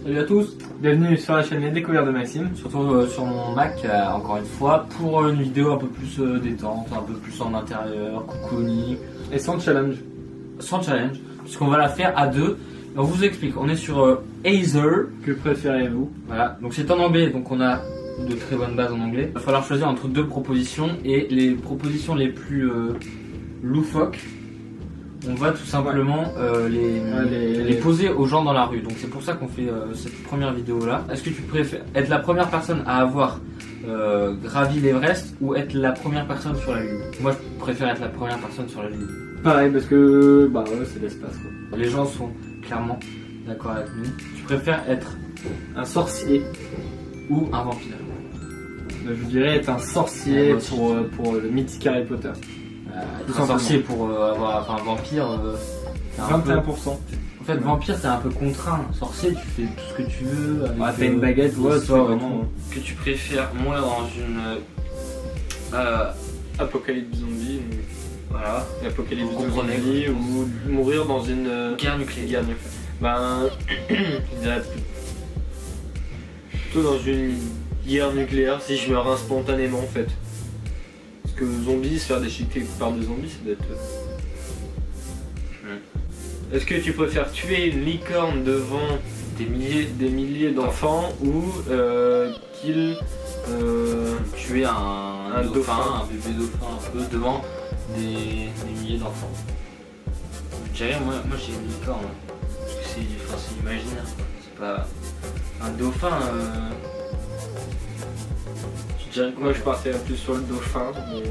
Salut à tous, bienvenue sur la chaîne Les Découvertes de Maxime. Surtout sur mon Mac, encore une fois, pour une vidéo un peu plus détente, un peu plus en intérieur, cocooning. Et sans challenge. Sans challenge, puisqu'on va la faire à deux. On vous explique, on est sur Acer. Que préférez-vous? Voilà, donc c'est en anglais, donc on a de très bonnes bases en anglais. Il va falloir choisir entre deux propositions, et les propositions les plus loufoques, on va tout simplement les poser aux gens dans la rue. Donc c'est pour ça qu'on fait cette première vidéo là. Est-ce que tu préfères être la première personne à avoir gravi l'Everest ou être la première personne sur la Lune? Moi je préfère être la première personne sur la Lune. Pareil, parce que bah ouais, c'est l'espace quoi. Les gens sont clairement d'accord avec nous. Tu préfères être Un sorcier. ou un vampire? Je dirais être un sorcier Ouais, pour le mythique Harry Potter. Être un sorcier pour avoir un vampire. C'est un peu- 21%. En fait, vampire, t'es un peu contraint. Sorcier, tu fais tout ce que tu veux. Avec, T'as une baguette, ouais, tu fais l'histoire et vraiment. tout. Que tu préfères mourir dans une. Apocalypse zombie. Voilà. Apocalypse Vous comprenez, zombie ou mourir dans une Guerre nucléaire. guerre nucléaire. Ben, je dirais plutôt dans une guerre nucléaire si je meurs instantanément en fait. Parce que zombies, se faire déchiqueter par des zombies, ça doit être. Est-ce que tu préfères tuer une licorne devant des milliers d'enfants ou kill Tuer un dauphin. un bébé dauphin un peu devant des milliers d'enfants. Je dirais, moi j'ai une licorne. Parce que c'est imaginaire. C'est pas. Un dauphin. Je dirais quoi? Moi je partirais plus sur le dauphin. Mais...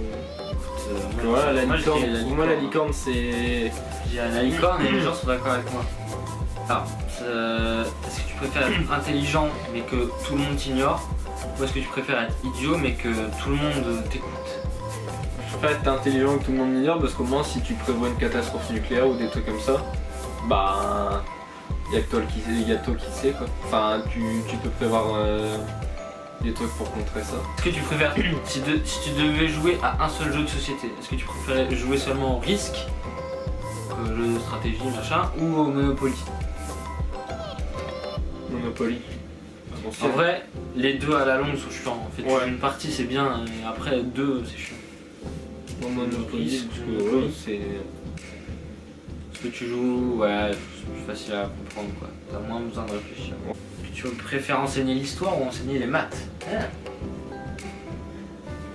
Moi, Voilà, la moi, je licorne, dirais la pour moi la licorne. licorne c'est. Je dirais la licorne et les gens sont d'accord avec moi. Alors, est-ce que tu préfères être intelligent mais que tout le monde t'ignore? Ou est-ce que tu préfères être idiot mais que tout le monde t'écoute? Je préfère être intelligent que tout le monde ignore parce qu'au moins si tu prévois une catastrophe nucléaire ou des trucs comme ça, bah y a que toi qui sais quoi. Enfin tu peux prévoir des trucs pour contrer ça. Est-ce que tu préfères, si tu devais jouer à un seul jeu de société, est-ce que tu préférais jouer seulement au Risk, jeu de stratégie machin, ou au Monopoly? Monopoly. En vrai, les deux à la longue sont chiants. En fait, Ouais. une partie c'est bien, et après deux c'est chiant. Monopoly, parce que Monopoly. ouais, c'est. Ce que tu joues, ouais, c'est plus facile à comprendre quoi. T'as moins besoin de réfléchir. Tu préfères enseigner l'histoire ou enseigner les maths?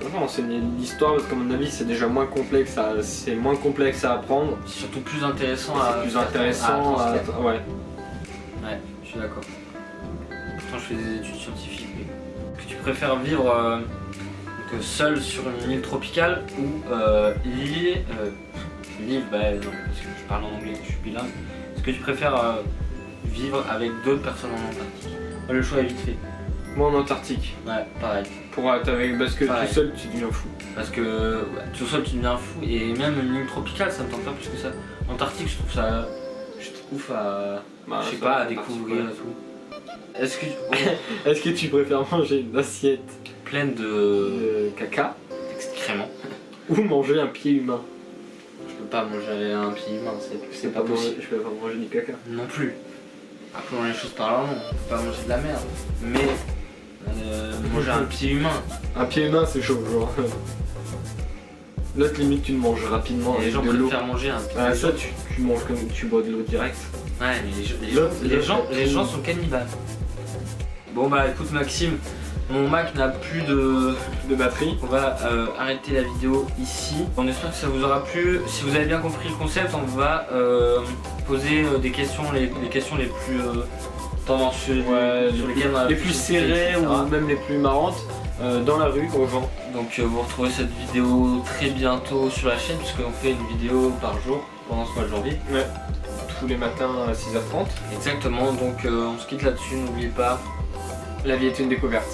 Vraiment enseigner l'histoire parce qu'à mon avis c'est déjà moins complexe c'est moins complexe à apprendre. C'est surtout plus intéressant C'est plus intéressant à. Ouais. Ouais, je suis d'accord. Pourtant, je fais des études scientifiques. Mais... Est-ce que tu préfères vivre seul sur une île tropicale ou l'île, bah non, parce que je parle en anglais, je suis bilingue. Est-ce que tu préfères vivre avec d'autres personnes en Antarctique? Le choix est vite fait. Moi en Antarctique. Ouais, pareil. Pour être avec. Parce que Pareil. tout seul tu deviens fou. Parce que tout seul tu deviens fou et même une île tropicale ça me tente pas plus que ça. Antarctique je trouve ça. Je trouve à. Bah, je sais ça, pas, à c'est découvrir et tout. Est-ce que. Est-ce que tu préfères manger une assiette Pleine de. de caca excréments. ou manger un pied humain? Je peux pas manger un pied humain, c'est pas possible. Je peux pas manger du caca. Non plus. Appelons les choses par leur nom, on peut pas manger de la merde. Mais. Manger un pied humain. Un pied humain c'est chaud, genre. L'autre limite tu le manges rapidement Et les avec gens de l'eau. préfèrent manger un pied Ah, humain. ça tu manges comme tu bois de l'eau direct. Ouais, mais L'autre, les gens sont cannibales. Bon bah écoute Maxime, mon Mac n'a plus de batterie. On va arrêter la vidéo ici. On espère que ça vous aura plu. Si vous avez bien compris le concept, on va poser des questions, les questions les plus tendancieuses, sur lesquelles on a les plus serrées etc. ou même les plus marrantes dans la rue aux gens. Donc vous retrouvez cette vidéo très bientôt sur la chaîne puisqu'on fait une vidéo par jour pendant ce mois de janvier. Ouais. Tous les matins à 6h30. Exactement, donc on se quitte là-dessus, n'oubliez pas. La vie est une découverte.